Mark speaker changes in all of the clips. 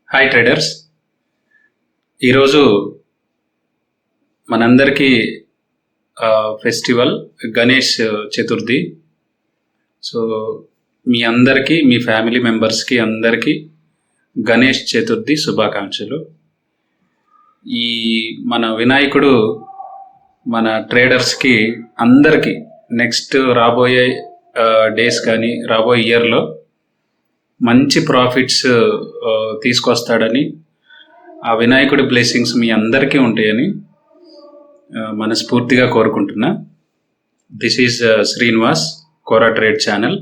Speaker 1: Hi traders. ఈరోజు మనందరికీ festival Ganesh Chaturthi. So మీ అందరికీ, మీ ఫ్యామిలీ మెంబర్స్కి అందరికీ గణేష్ చతుర్థి శుభాకాంక్షలు. ఈ మన వినాయకుడు మన ట్రేడర్స్కి అందరికీ నెక్స్ట్ రాబోయే డేస్ కానీ రాబోయే ఇయర్లో మంచి ప్రాఫిట్స్ తీసుకొస్తాడని, ఆ వినాయకుడి బ్లెస్సింగ్స్ మీ అందరికీ ఉంటాయని మనస్ఫూర్తిగా కోరుకుంటున్నా. This is Srinivas, Kora trade channel.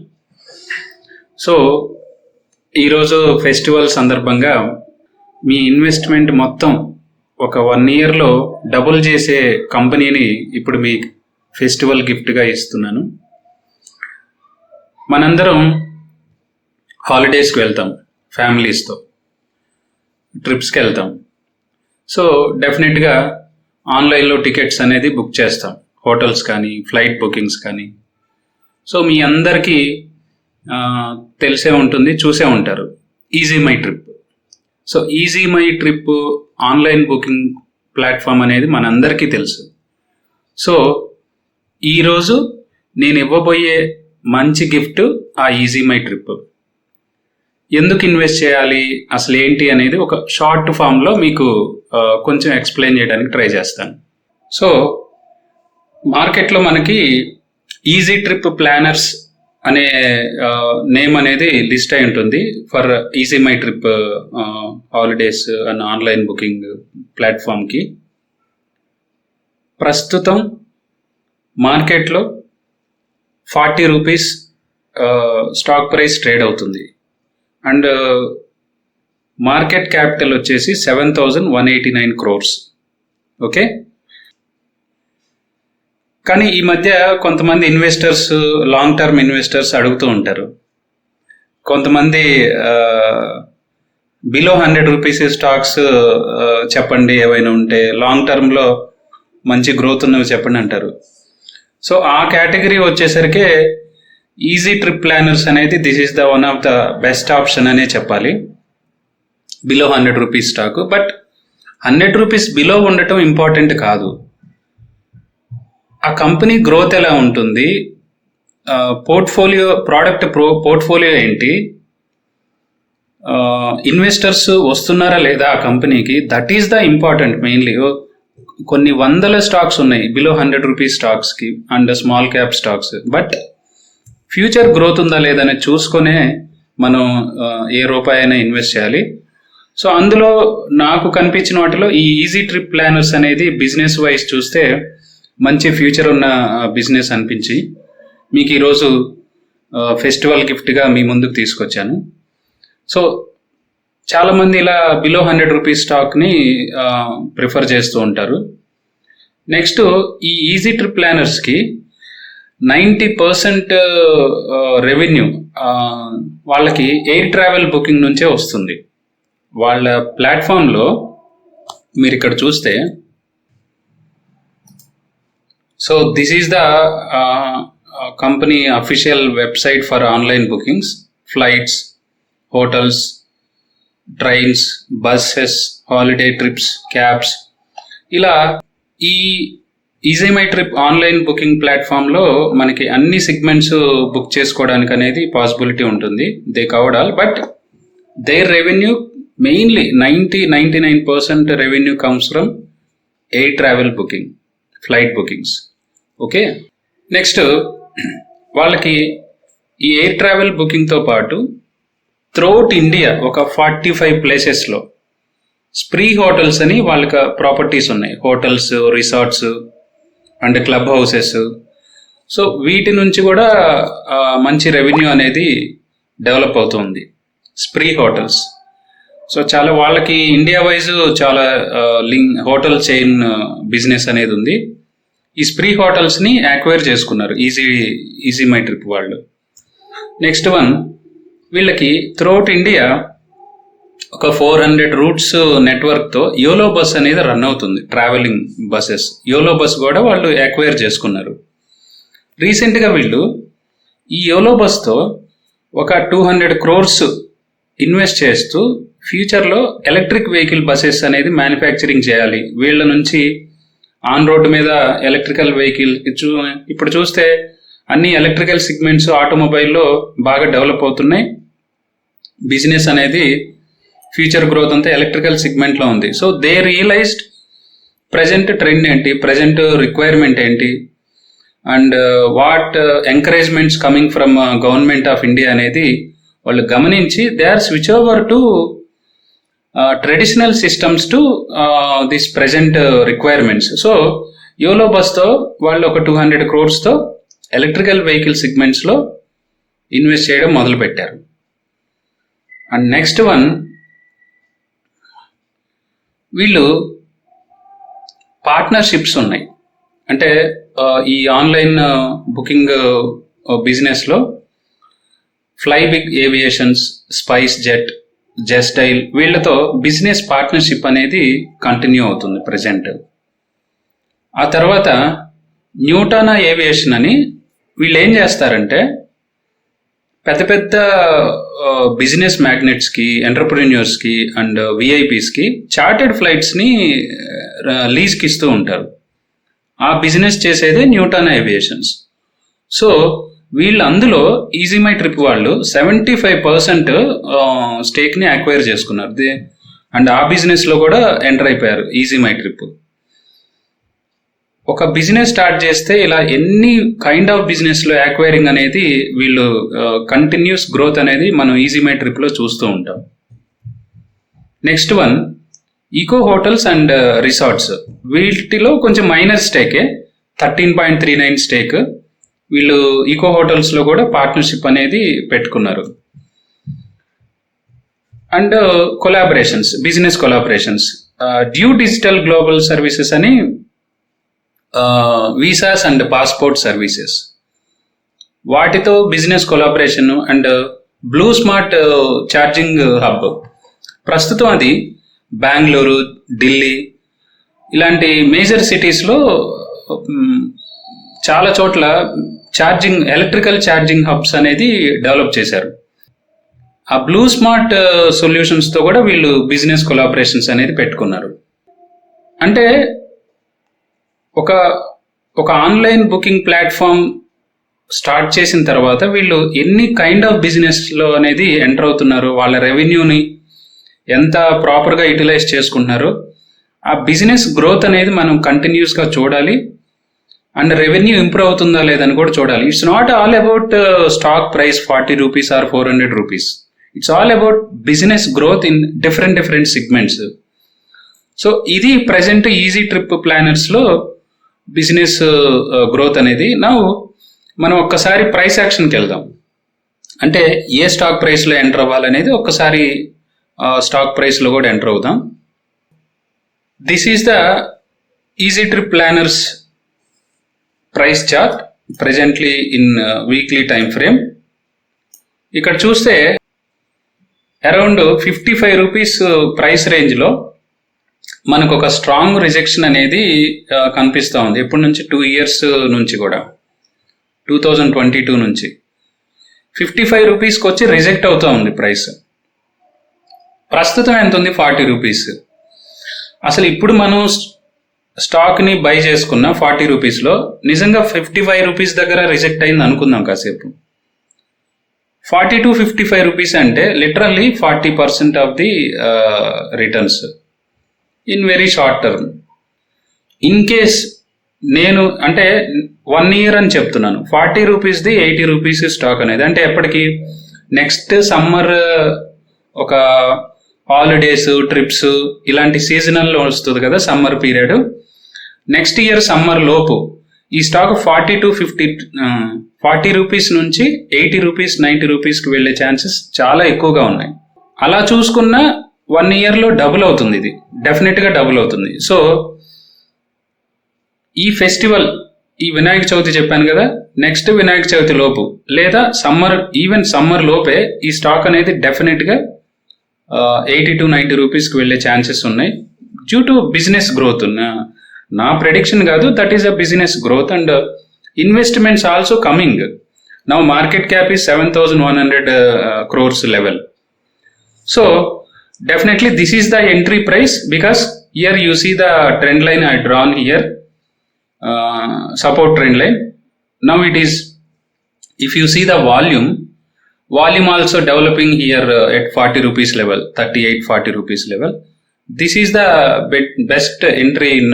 Speaker 1: So ఈరోజు ఫెస్టివల్ సందర్భంగా మీ ఇన్వెస్ట్మెంట్ మొత్తం ఒక 1 ఇయర్లో డబుల్ చేసే కంపెనీని ఇప్పుడు మీ ఫెస్టివల్ గిఫ్ట్గా ఇస్తున్నాను. మనందరం హాలిడేస్కి వెళ్తాం, ఫ్యామిలీస్తో ట్రిప్స్కి వెళ్తాం. సో డెఫినెట్గా ఆన్లైన్లో టికెట్స్ అనేది బుక్ చేస్తాం, హోటల్స్ కానీ ఫ్లైట్ బుకింగ్స్ కానీ. సో మీ అందరికీ తెలిసే ఉంటుంది, చూసే ఉంటారు easy My trip. So easy My Trip online booking platform అనేది మనందరికీ తెలుసు. సో ఈరోజు నేను ఇవ్వబోయే మంచి గిఫ్ట్ ఆ ఈజీ మై ట్రిప్. ఎందుకు ఇన్వెస్ట్ చేయాలి, అసలు ఏంటి అనేది ఒక షార్ట్ ఫామ్లో మీకు కొంచెం ఎక్స్ప్లెయిన్ చేయడానికి ట్రై చేస్తాను. సో మార్కెట్లో మనకి ఈజీ ట్రిప్ ప్లానర్స్ అనే నేమ్ అనేది లిస్ట్ అయి ఉంటుంది for easy My trip holidays అన్న ఆన్లైన్ బుకింగ్ ప్లాట్ఫామ్కి. ప్రస్తుతం మార్కెట్లో 40 రూపీస్ స్టాక్ ప్రైస్ ట్రేడ్ అవుతుంది. అండ్ మార్కెట్ క్యాపిటల్ వచ్చేసి 7,189 crores. ఓకే, కానీ ఈ మధ్య కొంతమంది ఇన్వెస్టర్స్, లాంగ్ టర్మ్ ఇన్వెస్టర్స్ అడుగుతూ ఉంటారు, కొంతమంది బిలో 100 రూపీస్ స్టాక్స్ చెప్పండి, ఏవైనా ఉంటే లాంగ్ టర్మ్లో మంచి గ్రోత్ ఉన్నవి చెప్పండి అంటారు. సో ఆ కేటగిరీ వచ్చేసరికి ఈజీ ట్రిప్ ప్లానర్స్ అనేది this is the one of the best option అనే చెప్పాలి. Below 100 rupees stock. But 100 rupees below ఉండటం ఇంపార్టెంట్ కాదు, ఆ కంపెనీ గ్రోత్ ఎలా ఉంటుంది, పోర్ట్ఫోలియో ప్రోడక్ట్ పోర్ట్ఫోలియో ఏంటి, ఇన్వెస్టర్స్ వస్తున్నారా లేదా ఆ కంపెనీకి, that is the important. Mainly కొన్ని వందల స్టాక్స్ ఉన్నాయి బిలో 100 రూపీస్ స్టాక్స్కి and small cap stocks. But future growth ఉందా లేదని చూసుకొనే మనం ఏ రూపాయి అయినా ఇన్వెస్ట్ చేయాలి. సో అందులో నాకు కనిపించిన వాటిలో ఈ ఈజీ ట్రిప్ ప్లానర్స్ అనేది బిజినెస్ వైజ్ చూస్తే మంచి ఫ్యూచర్ ఉన్న బిజినెస్ అనిపించి మీకు ఈరోజు ఫెస్టివల్ గిఫ్ట్గా మీ ముందుకు తీసుకొచ్చాను. సో చాలామంది ఇలా బిలో 100 రూపీస్ స్టాక్ని ప్రిఫర్ చేస్తూ ఉంటారు. నెక్స్ట్ ఈ ఈజీ ట్రిప్ ప్లానర్స్కి 90% రెవెన్యూ వాళ్ళకి ఎయిర్ ట్రావెల్ బుకింగ్ నుంచే వస్తుంది. వాళ్ళ ప్లాట్ఫామ్లో మీరు ఇక్కడ చూస్తే, so this is the company official website for online bookings, flights, hotels, trains, buses, holiday trips, cabs. ఇలా ఈ Easy My Trip online booking ప్లాట్ఫామ్లో మనకి అన్ని సెగ్మెంట్స్ బుక్ చేసుకోవడానికి అనేది పాసిబిలిటీ ఉంటుంది. They covered all, but their revenue mainly 99% revenue comes from air travel booking, flight bookings. Okay, next వాళ్ళకి ఈ ఎయిర్ ట్రావెల్ బుకింగ్తో పాటు త్రూఅవుట్ ఇండియా ఒక 45 ప్లేసెస్లో స్ప్రీ హోటల్స్ అని వాళ్ళకి ప్రాపర్టీస్ ఉన్నాయి, hotels, resorts and club houses. So వీటి నుంచి కూడా మంచి రెవెన్యూ అనేది డెవలప్ అవుతుంది, స్ప్రీ హోటల్స్. సో చాలా వాళ్ళకి ఇండియా వైజ్ చాలా హోటల్ చైన్ బిజినెస్ అనేది ఉంది. ఈ స్ప్రీ హోటల్స్ని యాక్వైర్ చేసుకున్నారు ఈజీ మై ట్రిప్ వాళ్ళు. నెక్స్ట్ వన్, వీళ్ళకి త్రూఅవుట్ ఇండియా ఒక 400 రూట్స్ నెట్వర్క్తో యోలో బస్ అనేది రన్ అవుతుంది, ట్రావెలింగ్ బస్సెస్. యోలో బస్ కూడా వాళ్ళు యాక్వైర్ చేసుకున్నారు. రీసెంట్గా వీళ్ళు ఈ యోలో బస్తో ఒక 200 crores ఇన్వెస్ట్ చేస్తూ ఫ్యూచర్లో ఎలక్ట్రిక్ వెహికల్ బసెస్ అనేది మ్యానుఫ్యాక్చరింగ్ చేయాలి. వీళ్ళ నుంచి ఆన్ రోడ్ మీద ఎలక్ట్రికల్ వెహికల్ ఇప్పుడు చూస్తే అన్ని ఎలక్ట్రికల్ సెగ్మెంట్స్ ఆటోమొబైల్లో బాగా డెవలప్ అవుతున్నాయి. బిజినెస్ అనేది ఫ్యూచర్ గ్రోత్ అంతా ఎలక్ట్రికల్ సెగ్మెంట్లో ఉంది. So they realised present trend ఏంటి, ప్రజెంట్ రిక్వైర్మెంట్ ఏంటి, and what encouragements coming from government of India అనేది వాళ్ళు గమనించి they are switch over to traditional systems to this present requirements. So Yolo బస్తో వాళ్ళు ఒక 200 crores ఎలక్ట్రికల్ వెహికల్ సెగ్మెంట్స్లో invest చేయడం మొదలుపెట్టారు. అండ్ నెక్స్ట్ వన్, వీళ్ళు పార్ట్నర్షిప్స్ ఉన్నాయి. అంటే ఈ ఆన్లైన్ బుకింగ్ బిజినెస్లో Fly Big Aviations, SpiceJet, Justdial వీళ్ళతో బిజినెస్ పార్ట్నర్షిప్ అనేది కంటిన్యూ అవుతుంది ప్రజెంట్. ఆ తర్వాత న్యూటానా ఏవియేషన్ అని వీళ్ళు ఏం చేస్తారంటే పెద్ద పెద్ద బిజినెస్ మ్యాగ్నెట్స్కి, ఎంటర్ప్రెన్యూర్స్కి అండ్ విఐపీస్కి చార్టెడ్ ఫ్లైట్స్ని లీజ్కి ఇస్తూ ఉంటారు. ఆ బిజినెస్ చేసేదే న్యూటానా ఏవియేషన్స్. సో వీళ్ళు అందులో ఈజీ మై ట్రిప్ వాళ్ళు 75% స్టేక్ని అక్వైర్ చేసుకున్నారు. అండ్ ఆ బిజినెస్లో కూడా ఎంటర్ అయిపోయారు ఈజీ మై ట్రిప్. ఒక బిజినెస్ స్టార్ట్ చేస్తే ఇలా ఎన్ని కైండ్ ఆఫ్ బిజినెస్లో అక్వైరింగ్ అనేది వీళ్ళు కంటిన్యూస్ గ్రోత్ అనేది మనం ఈజీ మై ట్రిప్లో చూస్తూ ఉంటాం. Next one, Eco hotels and resorts. వీటిలో కొంచెం మైనర్ స్టేకే, 13.39 స్టేక్. వీళ్ళు ఈకో హోటల్స్లో కూడా పార్ట్నర్షిప్ అనేది పెట్టుకున్నారు. And collaborations, business collaborations, due digital global services అని వీసాస్ అండ్ పాస్పోర్ట్ సర్వీసెస్, వాటితో business collaboration. And Blue Smart charging hub, ప్రస్తుతం అది బెంగళూరు, ఢిల్లీ ఇలాంటి మేజర్ సిటీస్లో చాలా చోట్ల ఎలక్ట్రికల్ ఛార్జింగ్ హబ్స్ అనేది డెవలప్ చేశారు. ఆ బ్లూ స్మార్ట్ సొల్యూషన్స్తో కూడా వీళ్ళు బిజినెస్ కొలాబరేషన్స్ అనేది పెట్టుకున్నారు. అంటే ఒక ఆన్లైన్ బుకింగ్ ప్లాట్ఫామ్ స్టార్ట్ చేసిన తర్వాత వీళ్ళు ఎన్ని కైండ్ ఆఫ్ బిజినెస్లో అనేది ఎంటర్ అవుతున్నారు, వాళ్ళ రెవెన్యూని ఎంత ప్రాపర్గా యూటిలైజ్ చేసుకుంటున్నారు, ఆ బిజినెస్ గ్రోత్ అనేది మనం కంటిన్యూస్గా చూడాలి. అండ్ రెవెన్యూ ఇంప్రూవ్ అవుతుందా లేదని కూడా చూడాలి. It's not all about stock price 40 rupees or 400 rupees. It's all about business growth in different segments. So ఇది ప్రజెంట్ ఈజీ ట్రిప్ ప్లానర్స్లో బిజినెస్ గ్రోత్ అనేది. మనం ఒక్కసారి ప్రైస్ యాక్షన్కి వెళ్దాం. అంటే ఏ స్టాక్ ప్రైస్లో ఎంటర్ అవ్వాలనేది ఒక్కసారి స్టాక్ ప్రైస్లో కూడా ఎంటర్ అవుదాం. This is the easy Trip planners price chart presently in weekly time frame. ఇక్కడ చూస్తే అరౌండ్ 55 rupees ప్రైస్ రేంజ్లో మనకు ఒక స్ట్రాంగ్ రిజెక్షన్ అనేది కనిపిస్తూ ఉంది. ఎప్పటి నుంచి 2 years నుంచి కూడా 2022 నుంచి 55 rupeesకి వచ్చి రిజెక్ట్ అవుతూ ఉంది ప్రైస్. ప్రస్తుతం ఎంత ఉంది? 40 rupees. అసలు ఇప్పుడు మనం స్టాక్ని బై చేసుకున్న 40 rupeesలో నిజంగా 55 rupees దగ్గర రిజెక్ట్ అయింది అనుకుందాం కాసేపు. 40 to 55 rupees అంటే literally 40% of the returns in very short term. In case నేను అంటే 1 year అని చెప్తున్నాను, 40 rupeesది 80 rupees స్టాక్ అనేది. అంటే ఎప్పటికి? నెక్స్ట్ సమ్మర్, ఒక హాలిడేస్, ట్రిప్స్ ఇలాంటి సీజనల్లో వస్తుంది కదా summer period. Next year summer లోపు ఈ స్టాక్ 40 rupees నుంచి 80 rupees 90 rupeesకి వెళ్ళే ఛాన్సెస్ చాలా ఎక్కువగా ఉన్నాయి. అలా చూసుకున్న 1 yearలో డబుల్ అవుతుంది, ఇది డెఫినెట్గా డబుల్ అవుతుంది. సో ఈ ఫెస్టివల్, ఈ వినాయక చవితి చెప్పాను కదా, నెక్స్ట్ వినాయక చవితి లోపు లేదా సమ్మర్ లోపే ఈ స్టాక్ అనేది డెఫినెట్గా 80 to 90 rupeesకి వెళ్ళే ఛాన్సెస్ ఉన్నాయి డ్యూ టు బిజినెస్ గ్రోత్. నా ప్రెడిక్షన్ కాదు, that is a business growth. And investments also coming. Now market cap is 7,100 crores level. So Definitely, this is the entry price because here you see the trend line I drawn here, support trend line. Now it is, if you see the volume also developing here at 40 rupees level, 38-40 rupees level. This is the best entry in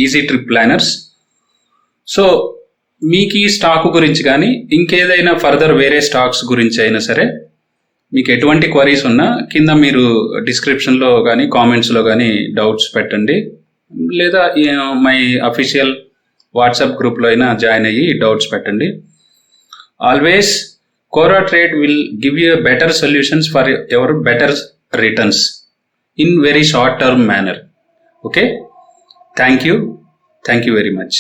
Speaker 1: easy trip planners. So మీకు ఈ stock గురించి కానీ ఇంకేదైనా further వేరే stocks గురించి అయినా సరే మీకు ఎటువంటి క్వరీస్ ఉన్నా కింద మీరు డిస్క్రిప్షన్లో కానీ కామెంట్స్లో కానీ డౌట్స్ పెట్టండి, లేదా మై అఫీషియల్ వాట్సాప్ గ్రూప్లో అయినా జాయిన్ అయ్యి డౌట్స్ పెట్టండి. Always Quora Trade will give you a better solutions for your better returns in very short term manner. Okay, thank you very much.